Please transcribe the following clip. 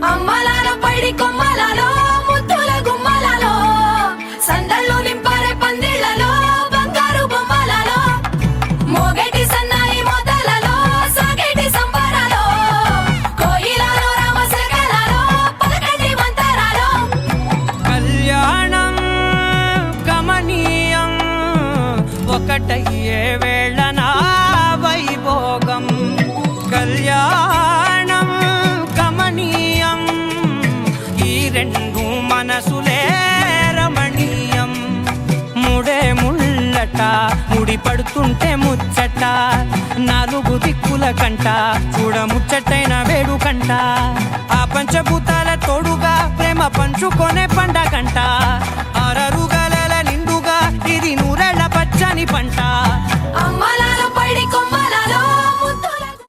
అమ్మలాలో పైడి కొమ్మలలో ముద్దుల గుమ్మలలో సందళ్ళు నింపారే పందిళ్లలో బంగారు బొమ్మలలో మోగేటి సన్నాయి మోతలలో సాగేటి సంబరాలో కోయిలలో రామశకలలో పలకటి మంతరాలో కళ్యాణం గమనీయం ఒకటయ్యే వేళ నా వైభోగం కళ్యాణం గమనీయం ఈ రెండు మనసులే రమణీయం ముడే ముళ్ళట ముడి పడుతుంటే ముచ్చట నాలుగు దిక్కుల కంట చూడ ముచ్చటైన వేడుకంట ఆ పంచభూతాల తోడుగా ప్రేమ పంచుకొనే పండగంట ఆరరుగల నిండుగా ఇది నూరెళ్ళ పచ్చని పంట అమ్మలాలో పైడి కొమ్మ